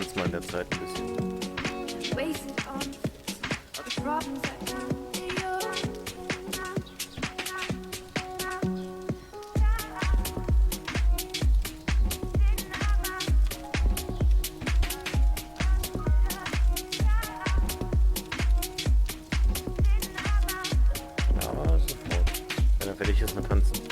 tanze mal in der Zeit ein bisschen. Ja, sofort. Wenn er fertig ist, mal tanzen.